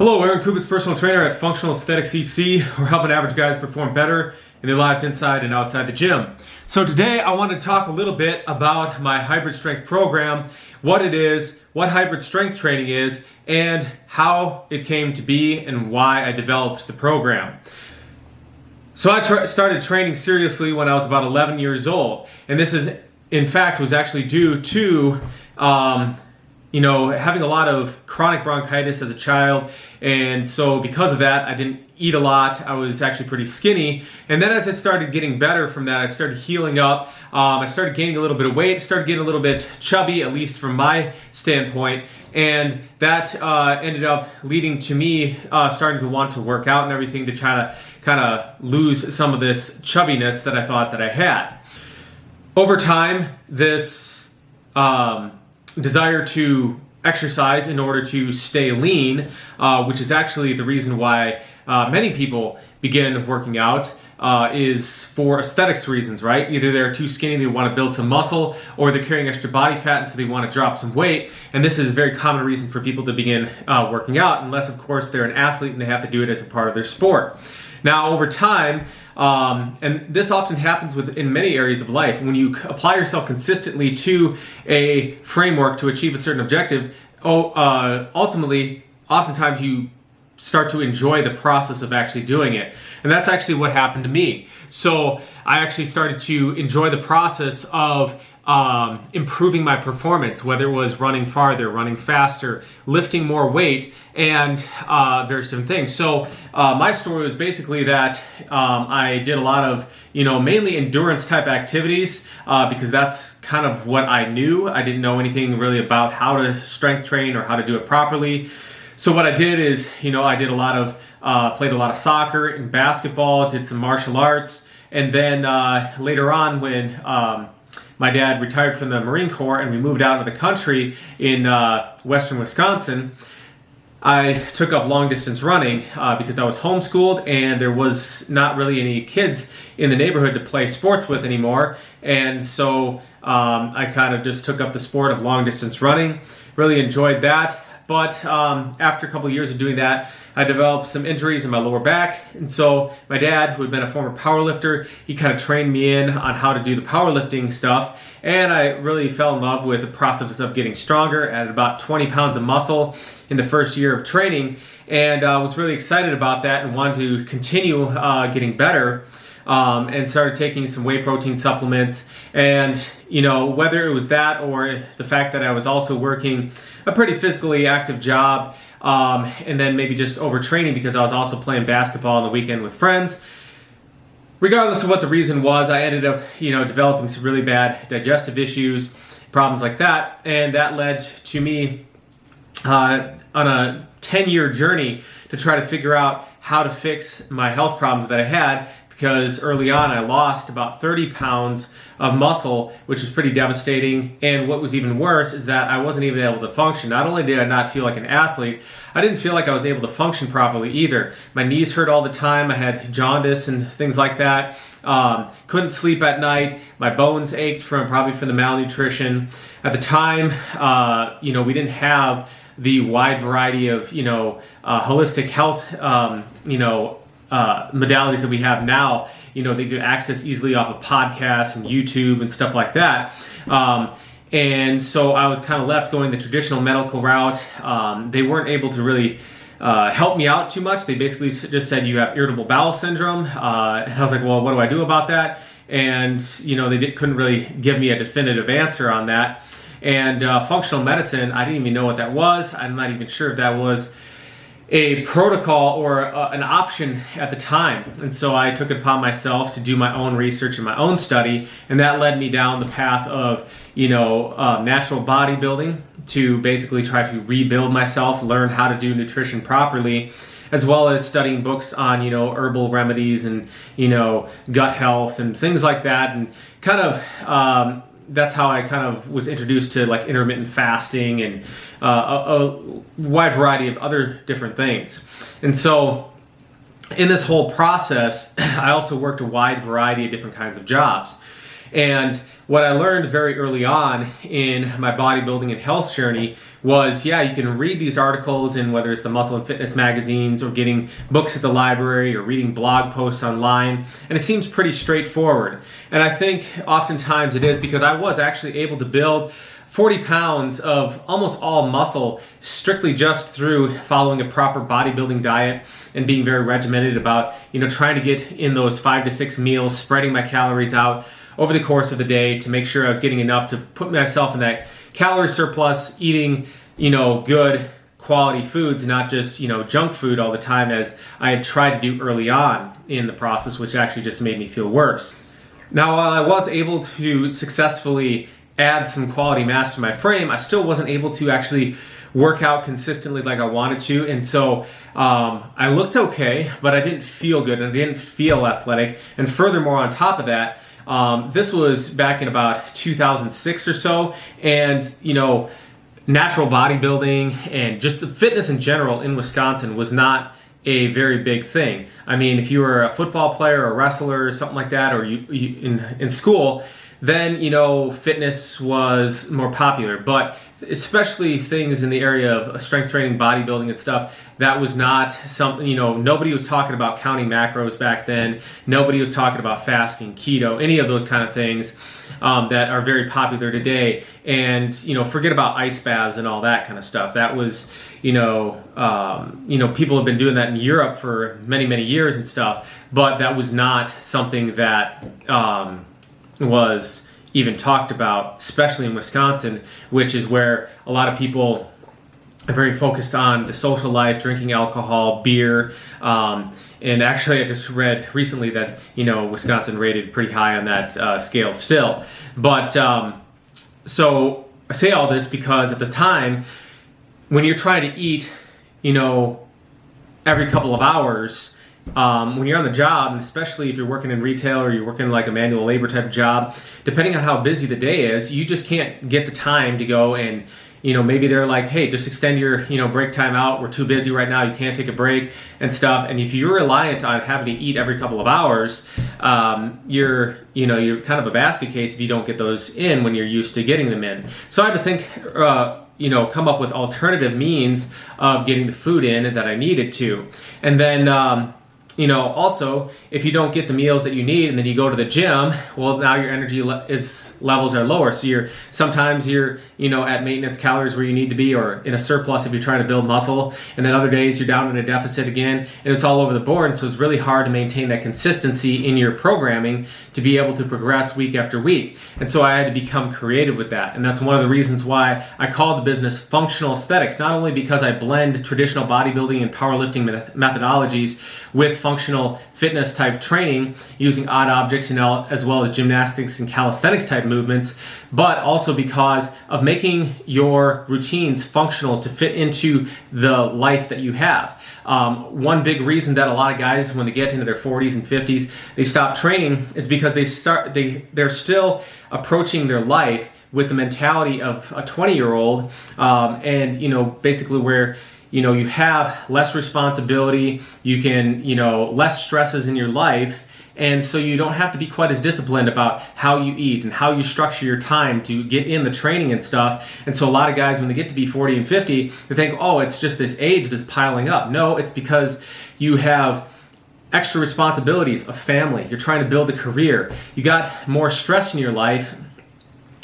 Hello, Aaron Kubitz, personal trainer at Functional Aesthetics EC. We're helping average guys perform better in their lives inside and outside the gym. So today I want to talk a little bit about my hybrid strength program, what it is, what hybrid strength training is, and how it came to be and why I developed the program. So I started training seriously when I was about 11 years old, and this is, in fact, was actually due to having a lot of chronic bronchitis as a child, and so because of that, I didn't eat a lot. I was actually pretty skinny, and then as I started getting better from that, I started healing up. I started gaining a little bit of weight, started getting a little bit chubby, at least from my standpoint, and that ended up leading to me starting to want to work out and everything to try to kind of lose some of this chubbiness that I thought that I had. Over time, this desire to exercise in order to stay lean, which is actually the reason why many people begin working out, is for aesthetics reasons, right? Either they're too skinny, they want to build some muscle, or they're carrying extra body fat and so they want to drop some weight. And this is a very common reason for people to begin working out, unless of course they're an athlete and they have to do it as a part of their sport. Now over time, and this often happens in many areas of life, when you apply yourself consistently to a framework to achieve a certain objective, ultimately, oftentimes you start to enjoy the process of actually doing it. And that's actually what happened to me. So I actually started to enjoy the process of improving my performance, whether it was running farther, running faster, lifting more weight, and various different things. So my story was basically that I did a lot of, mainly endurance type activities because that's kind of what I knew. I didn't know anything really about how to strength train or how to do it properly. So what I did is, I did played a lot of soccer and basketball, did some martial arts, and then later on when my dad retired from the Marine Corps and we moved out of the country in western Wisconsin, I took up long distance running because I was homeschooled and there was not really any kids in the neighborhood to play sports with anymore. And so I kind of just took up the sport of long distance running, really enjoyed that. But after a couple of years of doing that, I developed some injuries in my lower back. And so my dad, who had been a former powerlifter, he kind of trained me in on how to do the powerlifting stuff. And I really fell in love with the process of getting stronger at about 20 pounds of muscle in the first year of training. And I was really excited about that and wanted to continue getting better. And started taking some whey protein supplements, and whether it was that or the fact that I was also working a pretty physically active job, and then maybe just overtraining because I was also playing basketball on the weekend with friends. Regardless of what the reason was, I ended up developing some really bad digestive issues, problems like that, and that led to me on a 10-year journey to try to figure out how to fix my health problems that I had. Because early on I lost about 30 pounds of muscle, which was pretty devastating. And what was even worse is that I wasn't even able to function. Not only did I not feel like an athlete, I didn't feel like I was able to function properly either. My knees hurt all the time. I had jaundice and things like that. Couldn't sleep at night. My bones ached probably from the malnutrition. At the time, we didn't have the wide variety of, holistic health, modalities that we have now, that you could access easily off of podcasts and YouTube and stuff like that. And so I was kind of left going the traditional medical route. They weren't able to really help me out too much. They basically just said you have irritable bowel syndrome. And I was like, well, what do I do about that? And, they couldn't really give me a definitive answer on that. And functional medicine, I didn't even know what that was. I'm not even sure if that was a protocol or an option at the time. And so I took it upon myself to do my own research and my own study, and that led me down the path of natural bodybuilding to basically try to rebuild myself, learn how to do nutrition properly, as well as studying books on herbal remedies and gut health and things like that, and kind of that's how I kind of was introduced to like intermittent fasting and a wide variety of other different things. And so in this whole process, I also worked a wide variety of different kinds of jobs. And what I learned very early on in my bodybuilding and health journey was, yeah, you can read these articles in whether it's the muscle and fitness magazines or getting books at the library or reading blog posts online, and it seems pretty straightforward. And I think oftentimes it is, because I was actually able to build 40 pounds of almost all muscle strictly just through following a proper bodybuilding diet and being very regimented about, trying to get in those 5 to 6 meals, spreading my calories out over the course of the day to make sure I was getting enough to put myself in that calorie surplus, eating, good quality foods, not just, junk food all the time, as I had tried to do early on in the process, which actually just made me feel worse. Now, while I was able to successfully add some quality mass to my frame, I still wasn't able to actually work out consistently like I wanted to. And so I looked okay, but I didn't feel good and I didn't feel athletic. And furthermore, on top of that, this was back in about 2006 or so. And, natural bodybuilding and just the fitness in general in Wisconsin was not a very big thing. I mean, if you were a football player or a wrestler or something like that, or you in school, then, fitness was more popular. But especially things in the area of strength training, bodybuilding and stuff, that was not something, nobody was talking about counting macros back then. Nobody was talking about fasting, keto, any of those kind of things that are very popular today. And, forget about ice baths and all that kind of stuff. That was, people have been doing that in Europe for many, many years and stuff, but that was not something that was even talked about, especially in Wisconsin, which is where a lot of people are very focused on the social life, drinking alcohol, beer, and actually I just read recently that, Wisconsin rated pretty high on that scale still. But so I say all this because at the time, when you're trying to eat, every couple of hours, when you're on the job, and especially if you're working in retail or you're working like a manual labor type of job, depending on how busy the day is, you just can't get the time to go and, maybe they're like, hey, just extend your, break time out. We're too busy right now. You can't take a break and stuff. And if you're reliant on having to eat every couple of hours, you're kind of a basket case if you don't get those in when you're used to getting them in. So I had to think, come up with alternative means of getting the food in that I needed to. And then, also, if you don't get the meals that you need and then you go to the gym, well, now your energy levels are lower. So sometimes you're at maintenance calories where you need to be, or in a surplus if you're trying to build muscle. And then other days you're down in a deficit again, and it's all over the board. And so it's really hard to maintain that consistency in your programming to be able to progress week after week. And so I had to become creative with that. And that's one of the reasons why I called the business Functional Aesthetics, not only because I blend traditional bodybuilding and powerlifting methodologies with functional fitness type training using odd objects as well as gymnastics and calisthenics type movements, but also because of making your routines functional to fit into the life that you have. One big reason that a lot of guys, when they get into their 40s and 50s, they stop training is because they're still approaching their life with the mentality of a 20-year-old, and basically where you have less responsibility, you can, less stresses in your life, and so you don't have to be quite as disciplined about how you eat and how you structure your time to get in the training and stuff. And so a lot of guys, when they get to be 40 and 50, they think, oh, it's just this age that's piling up. No, it's because you have extra responsibilities, a family, you're trying to build a career, you got more stress in your life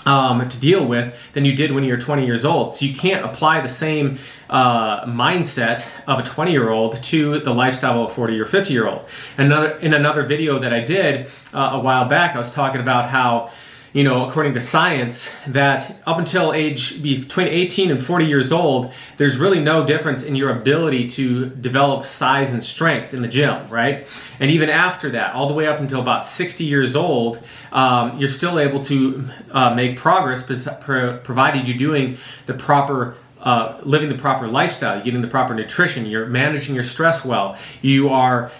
to deal with than you did when you were 20 years old. So you can't apply the same mindset of a 20-year-old to the lifestyle of a 40 or 50-year-old. And in another video that I did a while back, I was talking about how, according to science, that up until age between 18 and 40 years old, there's really no difference in your ability to develop size and strength in the gym, right? And even after that, all the way up until about 60 years old, you're still able to make progress provided you're doing the proper living the proper lifestyle, you're getting the proper nutrition, you're managing your stress well, you are,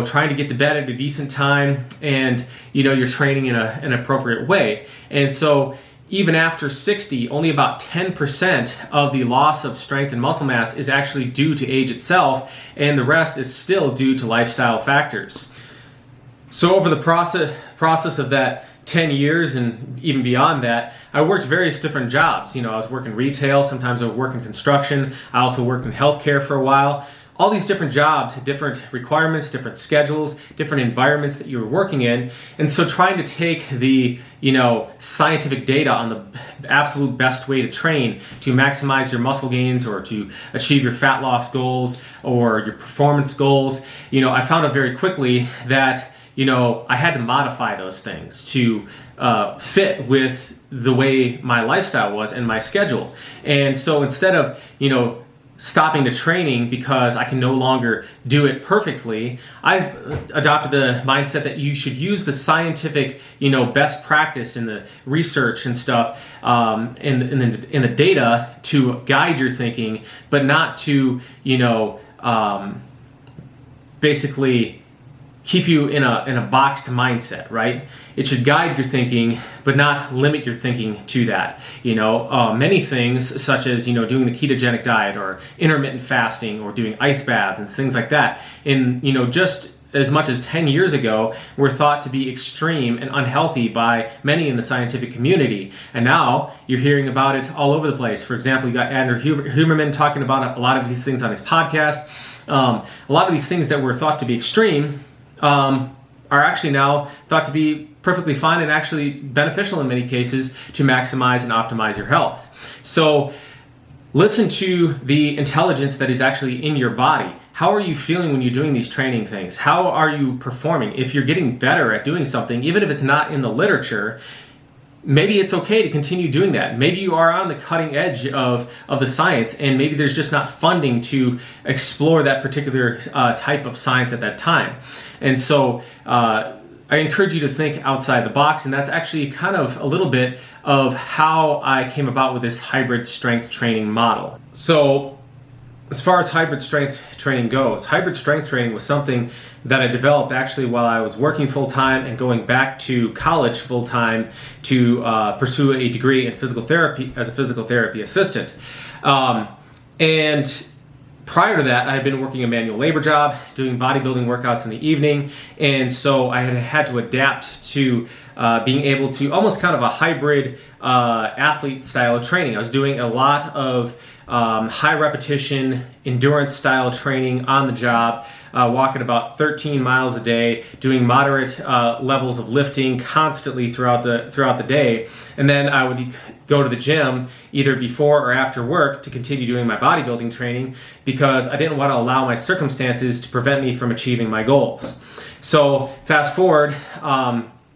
trying to get to bed at a decent time, and, you're training in an appropriate way. And so even after 60, only about 10% of the loss of strength and muscle mass is actually due to age itself, and the rest is still due to lifestyle factors. So over the process of that 10 years and even beyond that, I worked various different jobs. I was working retail, sometimes I would work in construction. I also worked in healthcare for a while. All these different jobs had different requirements, different schedules, different environments that you were working in. And so trying to take the, scientific data on the absolute best way to train to maximize your muscle gains or to achieve your fat loss goals or your performance goals, I found out very quickly that, I had to modify those things to fit with the way my lifestyle was and my schedule. And so instead of, stopping the training because I can no longer do it perfectly, I adopted the mindset that you should use the scientific, best practice in the research and stuff, in the data to guide your thinking, but not to, basically keep you in a boxed mindset, right? It should guide your thinking, but not limit your thinking to that. Many things such as, doing the ketogenic diet or intermittent fasting or doing ice baths and things like that. Just as much as 10 years ago, were thought to be extreme and unhealthy by many in the scientific community. And now you're hearing about it all over the place. For example, you got Andrew Huberman talking about a lot of these things on his podcast. A lot of these things that were thought to be extreme are actually now thought to be perfectly fine and actually beneficial in many cases to maximize and optimize your health. So listen to the intelligence that is actually in your body. How are you feeling when you're doing these training things? How are you performing? If you're getting better at doing something, even if it's not in the literature, maybe it's okay to continue doing that. Maybe you are on the cutting edge of the science, and maybe there's just not funding to explore that particular type of science at that time. And so I encourage you to think outside the box, and that's actually kind of a little bit of how I came about with this hybrid strength training model. So as far as hybrid strength training goes, hybrid strength training was something that I developed actually while I was working full-time and going back to college full-time to pursue a degree in physical therapy as a physical therapy assistant. And prior to that, I had been working a manual labor job, doing bodybuilding workouts in the evening, and so I had to adapt to being able to almost kind of a hybrid athlete style of training. I was doing a lot of high repetition, endurance style training on the job, walking about 13 miles a day, doing moderate levels of lifting constantly throughout the day, and then I would go to the gym either before or after work to continue doing my bodybuilding training because I didn't want to allow my circumstances to prevent me from achieving my goals. So fast forward,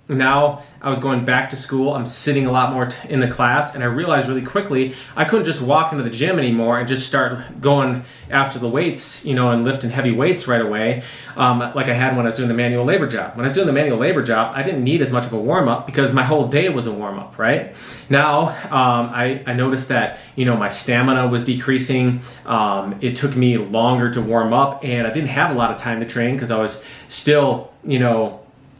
now I was going back to school, I'm sitting a lot more in the class, and I realized really quickly I couldn't just walk into the gym anymore and just start going after the weights, and lifting heavy weights right away, like I had when I was doing the manual labor job. When I was doing the manual labor job, I didn't need as much of a warm-up because my whole day was a warm-up, right? Now, I noticed that, my stamina was decreasing. It took me longer to warm up, and I didn't have a lot of time to train because I was still,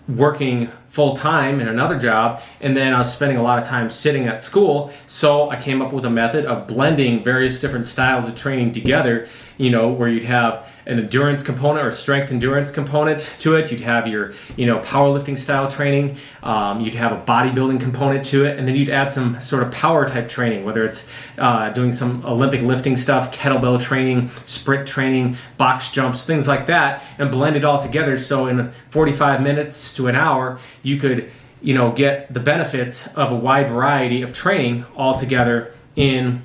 working full-time in another job, and then I was spending a lot of time sitting at school. So I came up with a method of blending various different styles of training together, where you'd have an endurance component or strength endurance component to it. You'd have your, powerlifting style training. You'd have a bodybuilding component to it, and then you'd add some sort of power type training, whether it's doing some Olympic lifting stuff, kettlebell training, sprint training, box jumps, things like that, and blend it all together. So in 45 minutes to an hour, you could, get the benefits of a wide variety of training all together in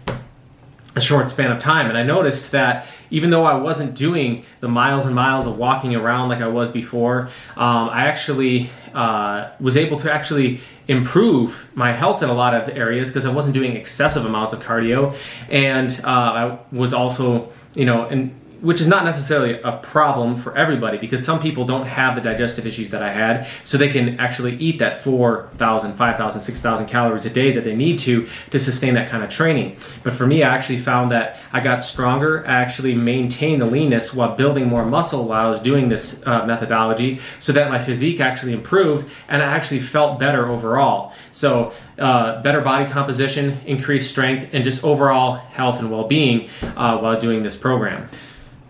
a short span of time. And I noticed that even though I wasn't doing the miles and miles of walking around like I was before, I actually was able to actually improve my health in a lot of areas because I wasn't doing excessive amounts of cardio. And I was also, which is not necessarily a problem for everybody because some people don't have the digestive issues that I had, so they can actually eat that 4,000, 5,000, 6,000 calories a day that they need to sustain that kind of training. But for me, I actually found that I got stronger. I actually maintained the leanness while building more muscle while I was doing this methodology, so that my physique actually improved and I actually felt better overall. So better body composition, increased strength, and just overall health and well-being while doing this program.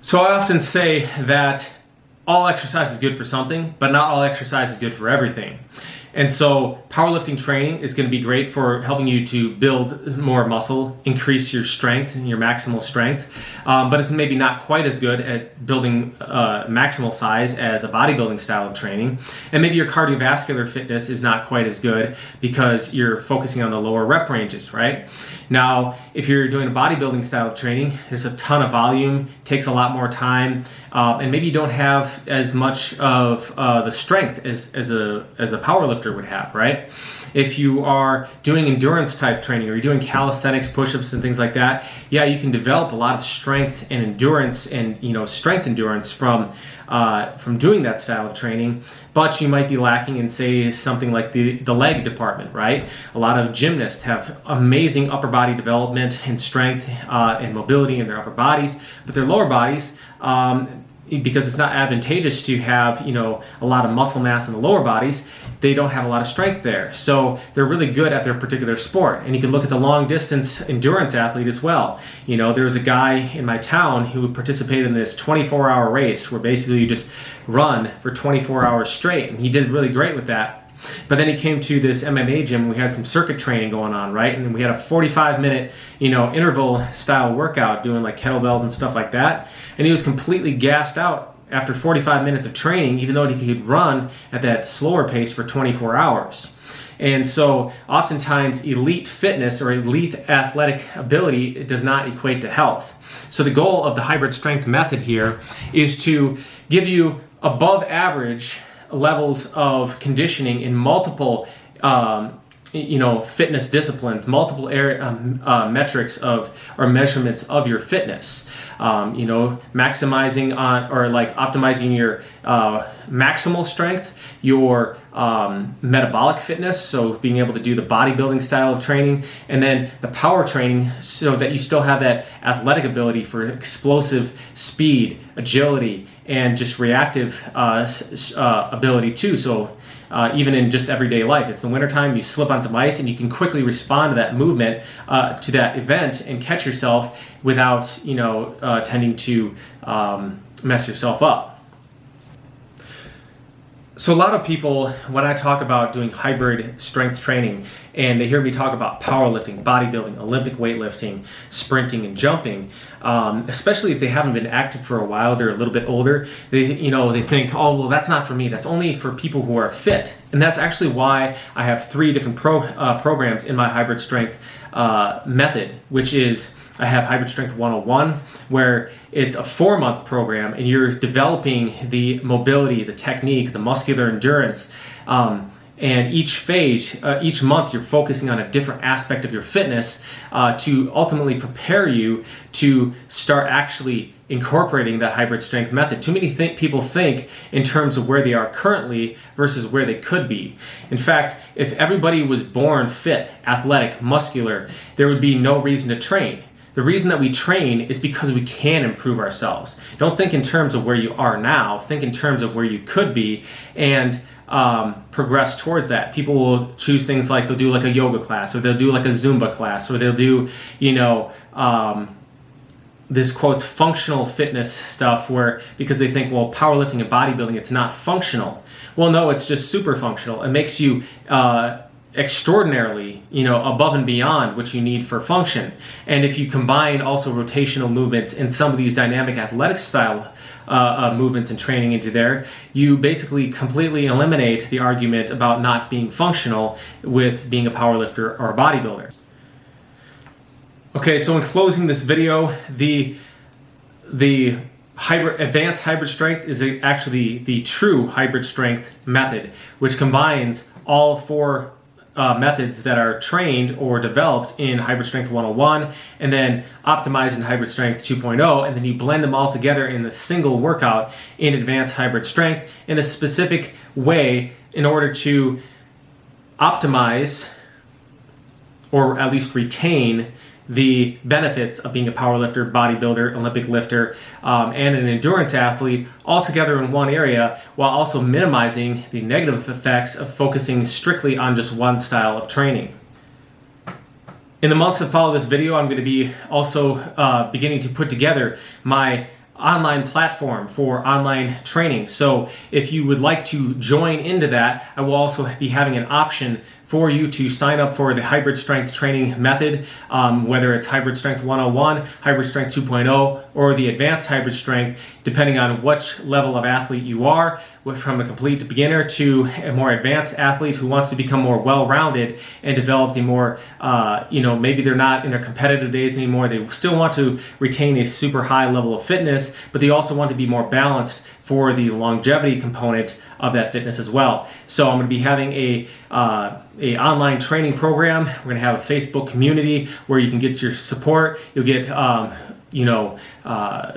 So I often say that all exercise is good for something, but not all exercise is good for everything. And so powerlifting training is going to be great for helping you to build more muscle, increase your strength and your maximal strength, but it's maybe not quite as good at building maximal size as a bodybuilding style of training. And maybe your cardiovascular fitness is not quite as good because you're focusing on the lower rep ranges, right? Now, if you're doing a bodybuilding style of training, there's a ton of volume, takes a lot more time, and maybe you don't have as much of the strength as a powerlifter would have, right? If you are doing endurance type training or you're doing calisthenics, push-ups and things like that, yeah, you can develop a lot of strength and endurance and strength endurance from doing that style of training, but you might be lacking in, say, something like the leg department, right? A lot of gymnasts have amazing upper body development and strength and mobility in their upper bodies, but their lower bodies, because it's not advantageous to have a lot of muscle mass in the lower bodies, they don't have a lot of strength there. So they're really good at their particular sport. And you can look at the long distance endurance athlete as well. There was a guy in my town who participated in this 24-hour race where basically you just run for 24 hours straight, and he did really great with that. But then he came to this MMA gym. We had some circuit training going on, right? And we had a 45-minute, interval style workout doing like kettlebells and stuff like that. And he was completely gassed out after 45 minutes of training, even though he could run at that slower pace for 24 hours. And so oftentimes elite fitness or elite athletic ability does not equate to health. So the goal of the hybrid strength method here is to give you above average levels of conditioning in multiple fitness disciplines, multiple metrics or measurements of your fitness. Maximizing optimizing your maximal strength, your metabolic fitness, so being able to do the bodybuilding style of training, and then the power training so that you still have that athletic ability for explosive speed, agility, and just reactive ability too. So even in just everyday life, it's the wintertime, you slip on some ice and you can quickly respond to that movement, to that event, and catch yourself without tending to mess yourself up. So a lot of people, when I talk about doing hybrid strength training and they hear me talk about powerlifting, bodybuilding, Olympic weightlifting, sprinting, and jumping, especially if they haven't been active for a while, they're a little bit older, they think, oh, well, that's not for me. That's only for people who are fit. And that's actually why I have 3 different programs in my hybrid strength method, which is I have Hybrid Strength 101, where it's a 4-month program and you're developing the mobility, the technique, the muscular endurance, and each phase, each month you're focusing on a different aspect of your fitness to ultimately prepare you to start actually incorporating that hybrid strength method. Too many people think in terms of where they are currently versus where they could be. In fact, if everybody was born fit, athletic, muscular, there would be no reason to train. The reason that we train is because we can improve ourselves. Don't think in terms of where you are now, think in terms of where you could be, and progress towards that. People will choose things like they'll do like a yoga class, or they'll do like a Zumba class, or they'll do, this quotes functional fitness stuff because they think, well, powerlifting and bodybuilding, it's not functional. Well, no, it's just super functional. It makes you extraordinarily, above and beyond what you need for function. And if you combine also rotational movements and some of these dynamic athletic style movements and training into there, you basically completely eliminate the argument about not being functional with being a powerlifter or a bodybuilder. Okay, so in closing this video, the advanced hybrid strength is actually the true hybrid strength method, which combines all 4 methods that are trained or developed in Hybrid Strength 101 and then optimized in Hybrid Strength 2.0, and then you blend them all together in a single workout in Advanced Hybrid Strength in a specific way in order to optimize or at least retain the benefits of being a powerlifter, bodybuilder, Olympic lifter, and an endurance athlete all together in one area, while also minimizing the negative effects of focusing strictly on just one style of training. In the months that follow this video, I'm going to be also beginning to put together my online platform for online training. So if you would like to join into that, I will also be having an option for you to sign up for the hybrid strength training method, whether it's hybrid strength 101, hybrid strength 2.0, or the advanced hybrid strength, depending on which level of athlete you are, from a complete beginner to a more advanced athlete who wants to become more well-rounded and develop a more, maybe they're not in their competitive days anymore. They still want to retain a super high level of fitness, but they also want to be more balanced for the longevity component of that fitness as well. So I'm going to be having a online training program. We're going to have a Facebook community where you can get your support. You'll get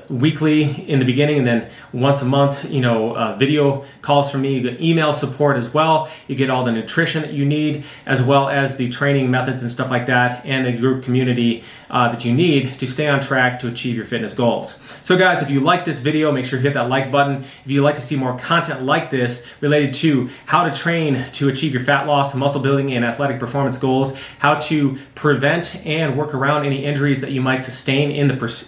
weekly in the beginning, and then once a month, video calls from me. You get email support as well. You get all the nutrition that you need, as well as the training methods and stuff like that, and the group community that you need to stay on track to achieve your fitness goals. So guys, if you like this video, make sure to hit that like button. If you'd like to see more content like this related to how to train to achieve your fat loss, muscle building, and athletic performance goals, how to prevent and work around any injuries that you might sustain in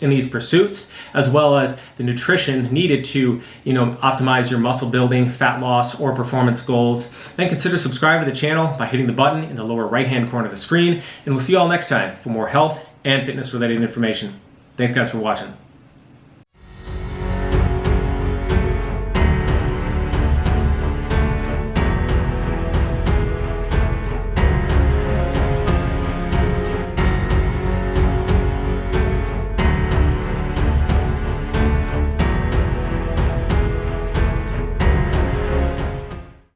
these pursuits, as well as the nutrition needed to optimize your muscle building, fat loss, or performance goals, then consider subscribing to the channel by hitting the button in the lower right hand corner of the screen. And we'll see you all next time for more health and fitness related information. Thanks guys for watching.